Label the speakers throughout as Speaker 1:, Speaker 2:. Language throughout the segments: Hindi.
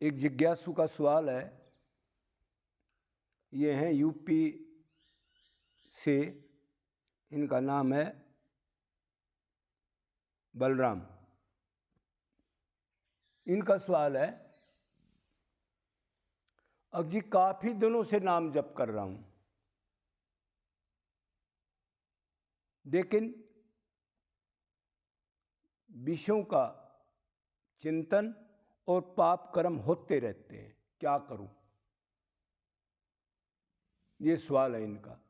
Speaker 1: एक जिज्ञासु का सवाल है, ये हैं यूपी से, इनका नाम है बलराम। इनका सवाल है, अब जी काफी दिनों से नाम जप कर रहा हूं, लेकिन विषयों का चिंतन और पाप कर्म होते रहते हैं, क्या करूं? ये सवाल है इनका।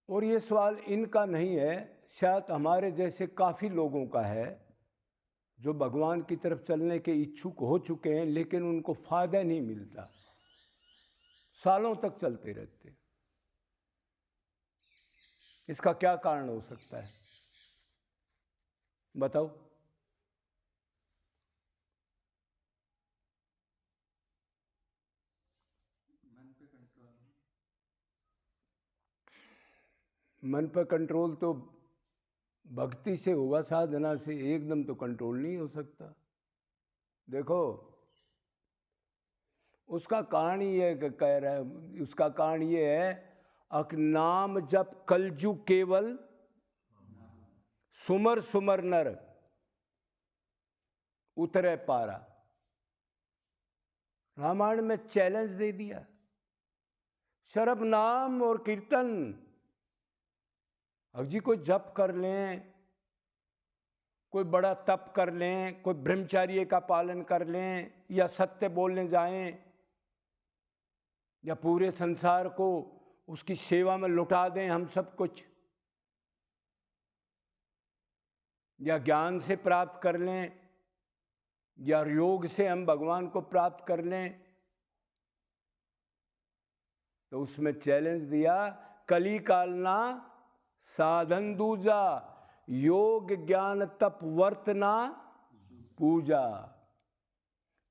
Speaker 1: और ये सवाल इनका नहीं है, शायद हमारे जैसे काफ़ी लोगों का है जो भगवान की तरफ चलने के इच्छुक हो चुके हैं, लेकिन उनको फायदा नहीं मिलता, सालों तक चलते रहते हैं। इसका क्या कारण हो सकता है, बताओ? मन पर कंट्रोल तो भक्ति से होगा, साधना से एकदम तो कंट्रोल नहीं हो सकता। देखो, उसका कारण ये कह रहा है, उसका कारण ये है, अक नाम जप कलजु केवल सुमर सुमर नर उतरे पारा। रामायण में चैलेंज दे दिया, शरब नाम और कीर्तन। अब जी कोई जप कर लें, कोई बड़ा तप कर लें, कोई ब्रह्मचर्य का पालन कर लें, या सत्य बोलने जाएं, या पूरे संसार को उसकी सेवा में लुटा दें हम सब कुछ, या ज्ञान से प्राप्त कर लें, या योग से हम भगवान को प्राप्त कर लें, तो उसमें चैलेंज दिया, कली कालना साधन दूजा, योग ज्ञान तप वर्तना पूजा।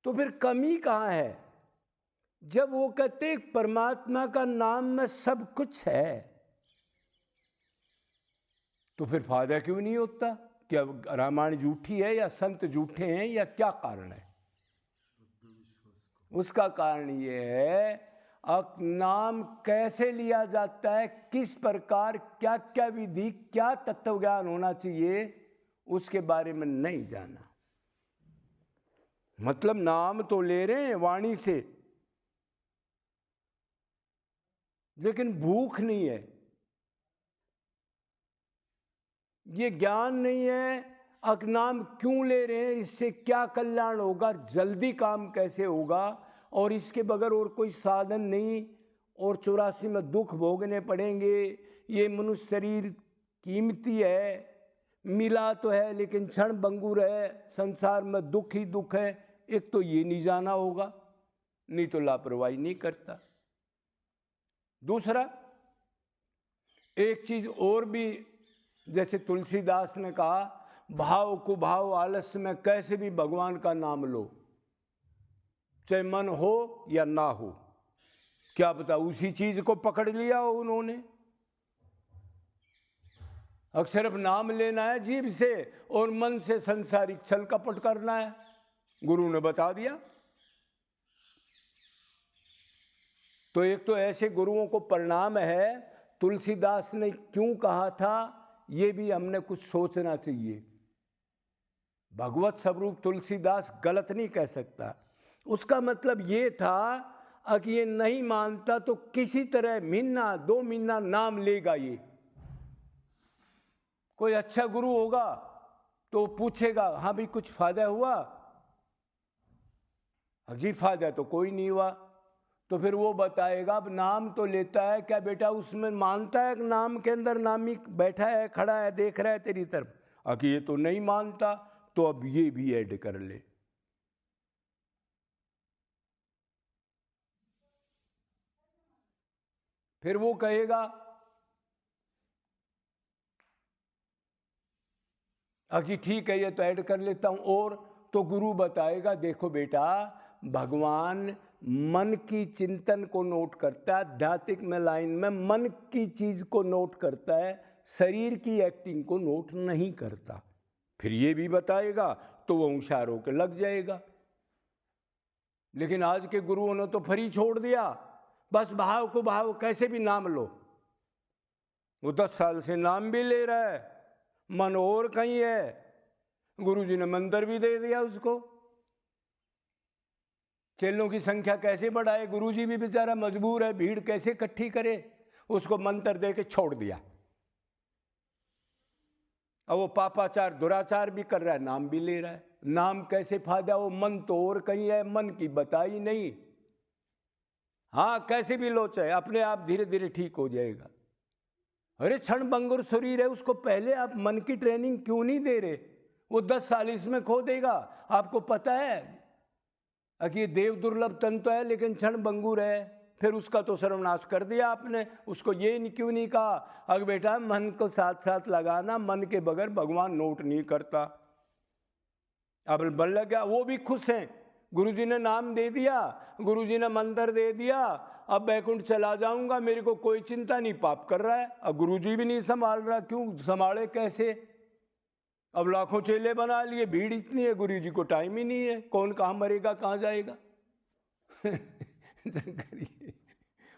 Speaker 1: तो फिर कमी कहाँ है? जब वो कहते परमात्मा का नाम में सब कुछ है, तो फिर फायदा क्यों नहीं होता? क्या रामायण झूठी है, या संत झूठे हैं, या क्या कारण है? उसका कारण ये है, नाम कैसे लिया जाता है, किस प्रकार, क्या क्या विधि, क्या तत्व ज्ञान होना चाहिए, उसके बारे में नहीं जाना। मतलब नाम तो ले रहे हैं वाणी से, लेकिन भूख नहीं है, ये ज्ञान नहीं है। नाम क्यों ले रहे हैं, इससे क्या कल्याण होगा, जल्दी काम कैसे होगा, और इसके बगैर और कोई साधन नहीं, और 84 में दुख भोगने पड़ेंगे। ये मनुष्य शरीर कीमती है, मिला तो है लेकिन क्षण भंगुर है, संसार में दुख ही दुख है। एक तो ये नहीं जाना होगा, नहीं तो लापरवाही नहीं करता। दूसरा, एक चीज और भी, जैसे तुलसीदास ने कहा, भाव कुभाव आलस्य में कैसे भी भगवान का नाम लो, चाहे मन हो या ना हो, क्या पता उसी चीज को पकड़ लिया हो उन्होंने। अब सिर्फ नाम लेना है जीभ से, और मन से संसारिक छल कपट करना है, गुरु ने बता दिया। तो एक तो ऐसे गुरुओं को परिणाम है, तुलसीदास ने क्यों कहा था, ये भी हमने कुछ सोचना चाहिए। भगवत स्वरूप तुलसीदास गलत नहीं कह सकता। उसका मतलब ये था कि ये नहीं मानता तो किसी तरह महीना 2 महीना नाम लेगा। ये कोई अच्छा गुरु होगा तो पूछेगा, हाँ भी कुछ फायदा हुआ? अजीब फायदा तो कोई नहीं हुआ। तो फिर वो बताएगा, अब नाम तो लेता है क्या बेटा, उसमें मानता है कि नाम के अंदर नामी बैठा है, खड़ा है, देख रहा है तेरी तरफ? अगर ये तो नहीं मानता, तो अब ये भी ऐड कर ले। फिर वो कहेगा, अजी ठीक है ये तो ऐड कर लेता हूं, और तो गुरु बताएगा, देखो बेटा, भगवान मन की चिंतन को नोट करता है, आध्यात्मिक में लाइन में मन की चीज को नोट करता है, शरीर की एक्टिंग को नोट नहीं करता। फिर ये भी बताएगा तो वो होशियार होकर लग जाएगा। लेकिन आज के गुरुओं ने तो फ्री छोड़ दिया, बस भाव को भाव, कैसे भी नाम लो। वो 10 साल से नाम भी ले रहा है, मन और कहीं है, गुरुजी ने मंत्र भी दे दिया उसको। चेलों की संख्या कैसे बढ़ाए, गुरुजी भी बेचारा मजबूर है, भीड़ कैसे इकट्ठी करे, उसको मंत्र दे के छोड़ दिया। अब वो पापाचार दुराचार भी कर रहा है, नाम भी ले रहा है। नाम कैसे फायदा, वो मन तो और कहीं है, मन की बताई नहीं। हाँ, कैसे भी लो चाहे, अपने आप धीरे धीरे ठीक हो जाएगा। अरे क्षण भंगुर शरीर है, उसको पहले आप मन की ट्रेनिंग क्यों नहीं दे रहे? वो 10 साल इसमें खो देगा। आपको पता है कि ये देव दुर्लभ तन तो है, लेकिन क्षण भंगुर है। फिर उसका तो सर्वनाश कर दिया आपने। उसको ये क्यों नहीं कहा, अगर बेटा मन को साथ साथ लगाना, मन के बगैर भगवान नोट नहीं करता। अब बल लग गया, वो भी खुश हैं। गुरुजी ने नाम दे दिया, गुरुजी ने मंत्र दे दिया, अब बैकुंठ चला जाऊंगा, मेरे को कोई चिंता नहीं, पाप कर रहा है। अब गुरुजी भी नहीं संभाल रहा, क्यों संभाले कैसे? अब लाखों चेले बना लिए, भीड़ इतनी है, गुरुजी को टाइम ही नहीं है। कौन कहाँ मरेगा, कहाँ जाएगा?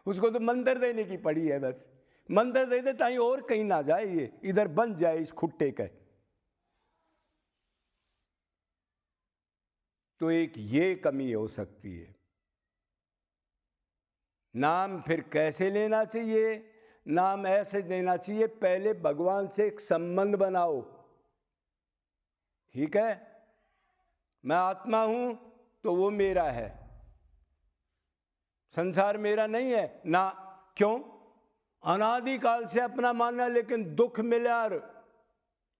Speaker 1: उसको तो मंत्र देने की पड़ी है, बस मंत्र दे दे ताकि और कहीं ना जाए, ये इधर बन जाए इस खुट्टे का। तो एक ये कमी हो सकती है। नाम फिर कैसे लेना चाहिए? नाम ऐसे देना चाहिए, पहले भगवान से एक संबंध बनाओ। ठीक है, मैं आत्मा हूं तो वो मेरा है, संसार मेरा नहीं है ना। क्यों? अनादिकाल से अपना मानना, लेकिन दुख मिला और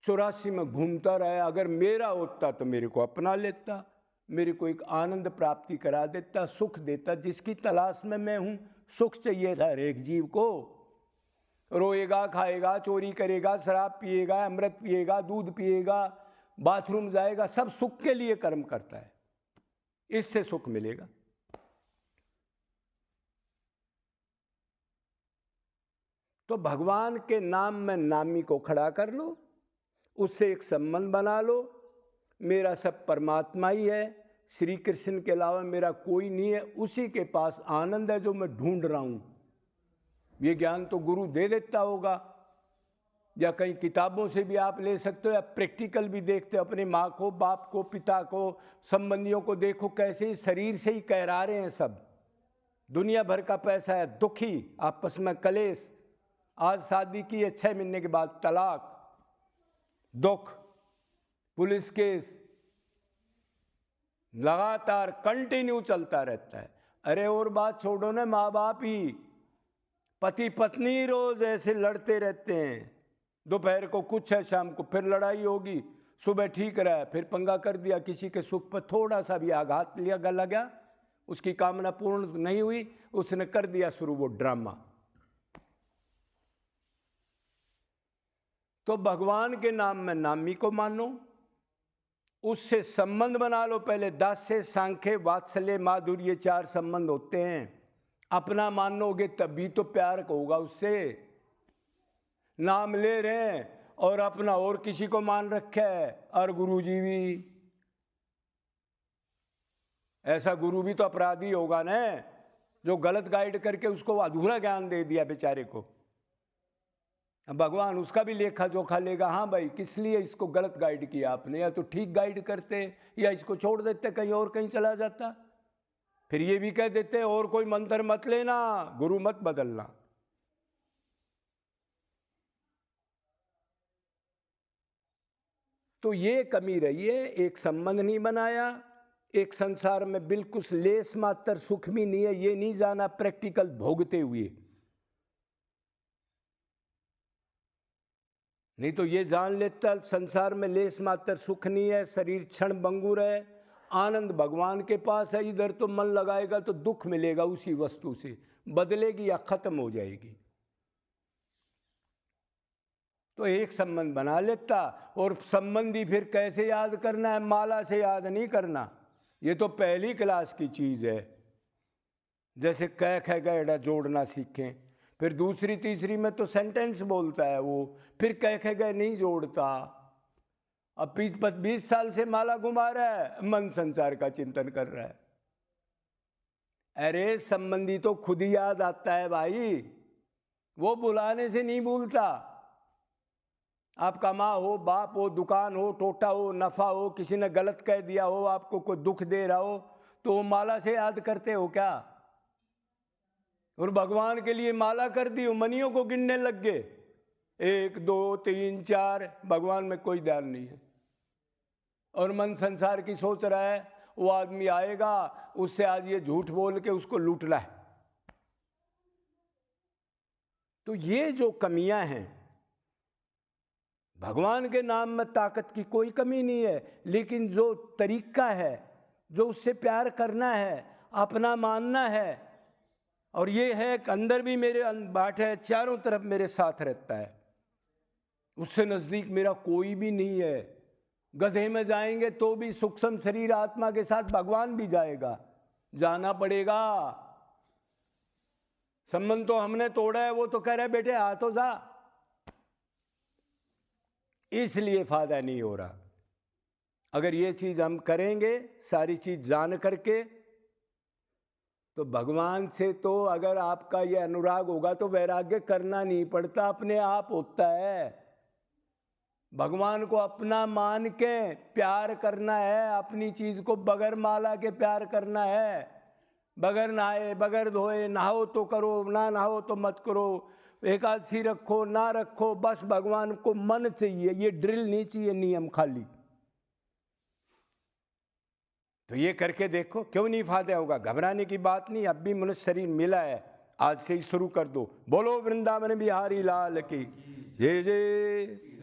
Speaker 1: 84 में घूमता रहा। अगर मेरा होता तो मेरे को अपना लेता, मेरे को एक आनंद प्राप्ति करा देता, सुख देता, जिसकी तलाश में मैं हूं। सुख चाहिए था हर एक जीव को। रोएगा, खाएगा, चोरी करेगा, शराब पिएगा, अमृत पिएगा, दूध पिएगा, बाथरूम जाएगा, सब सुख के लिए कर्म करता है, इससे सुख मिलेगा। तो भगवान के नाम में नामी को खड़ा कर लो, उससे एक संबंध बना लो। मेरा सब परमात्मा ही है, श्री कृष्ण के अलावा मेरा कोई नहीं है, उसी के पास आनंद है जो मैं ढूंढ रहा हूं। ये ज्ञान तो गुरु दे देता होगा, या कई किताबों से भी आप ले सकते हो, या प्रैक्टिकल भी देखते हो। अपने माँ को, बाप को, पिता को, संबंधियों को देखो, कैसे शरीर से ही कह रहे हैं सब। दुनिया भर का पैसा है, दुखी, आपस में कलेश। आज शादी की है, 6 महीने के बाद तलाक, दुख, पुलिस केस, लगातार कंटिन्यू चलता रहता है। अरे और बात छोड़ो ना, माँ बाप ही, पति पत्नी रोज ऐसे लड़ते रहते हैं। दोपहर को कुछ है, शाम को फिर लड़ाई होगी, सुबह ठीक रहा, फिर पंगा कर दिया, किसी के सुख पर थोड़ा सा भी आघात लिया गला गया, उसकी कामना पूर्ण नहीं हुई, उसने कर दिया शुरू वो ड्रामा। तो भगवान के नाम में नामी को मानो, उससे संबंध बना लो। पहले दास्य, सांख्य, वात्सल्य, माधुर्य, 4 संबंध होते हैं। अपना मानोगे तभी तो प्यार होगा उससे। नाम ले रहे हैं और अपना और किसी को मान रखा है, और गुरुजी भी, ऐसा गुरु भी तो अपराधी होगा ना, जो गलत गाइड करके उसको अधूरा ज्ञान दे दिया बेचारे को। भगवान उसका भी लेखा जोखा लेगा। हाँ भाई, किस लिए इसको गलत गाइड किया आपने, या तो ठीक गाइड करते, या इसको छोड़ देते, कहीं और कहीं चला जाता। फिर ये भी कह देते और कोई मंत्र मत लेना, गुरु मत बदलना। तो ये कमी रही है, एक संबंध नहीं बनाया, एक संसार में बिल्कुल लेस मात्र सुख भी नहीं है, ये नहीं जाना प्रैक्टिकल भोगते हुए। नहीं तो ये जान लेता संसार में लेस मात्र सुख नहीं है, शरीर क्षण भंगुर है, आनंद भगवान के पास है। इधर तो मन लगाएगा तो दुख मिलेगा उसी वस्तु से, बदलेगी या खत्म हो जाएगी। तो एक संबंध बना लेता। और संबंधी फिर कैसे याद करना है? माला से याद नहीं करना, ये तो पहली क्लास की चीज है। जैसे क ख ग जोड़ना सीखें, फिर दूसरी तीसरी में तो सेंटेंस बोलता है वो, फिर क ख ग नहीं जोड़ता। अब 20 साल से माला घुमा रहा है, मन संसार का चिंतन कर रहा है। अरे संबंधी तो खुद ही याद आता है भाई, वो बुलाने से नहीं भूलता। आपका माँ हो, बाप हो, दुकान हो, टोटा हो, नफा हो, किसी ने गलत कह दिया हो, आपको कोई दुख दे रहा हो, तो वो माला से याद करते हो क्या? और भगवान के लिए माला कर दी, मनियों को गिनने लग गए, 1 2 3 4, भगवान में कोई ध्यान नहीं है। और मन संसार की सोच रहा है, वो आदमी आएगा, उससे आज ये झूठ बोल के उसको लूटना है। तो ये जो कमियां हैं, भगवान के नाम में ताकत की कोई कमी नहीं है, लेकिन जो तरीका है, जो उससे प्यार करना है, अपना मानना है, और ये है कि अंदर भी मेरे बाट है, चारों तरफ मेरे साथ रहता है, उससे नजदीक मेरा कोई भी नहीं है। गधे में जाएंगे तो भी सूक्ष्म शरीर आत्मा के साथ भगवान भी जाएगा, जाना पड़ेगा। संबंध तो हमने तोड़ा है, वो तो कह रहे बेटे आ तो जा, इसलिए फायदा नहीं हो रहा। अगर ये चीज हम करेंगे, सारी चीज जान करके, तो भगवान से तो अगर आपका ये अनुराग होगा तो वैराग्य करना नहीं पड़ता, अपने आप होता है। भगवान को अपना मान के प्यार करना है, अपनी चीज को बगैर माला के प्यार करना है, बगैर नहाए, बगैर धोए, नहाओ तो करो, ना नहाओ तो मत करो, एकादशी रखो ना रखो, बस भगवान को मन चाहिए, ये ड्रिल नहीं चाहिए, नियम खाली। तो ये करके देखो, क्यों नहीं फायदा होगा, घबराने की बात नहीं। अब भी मनुष्य शरीर मिला है, आज से ही शुरू कर दो। बोलो वृंदावन बिहारी लाल की जय जय।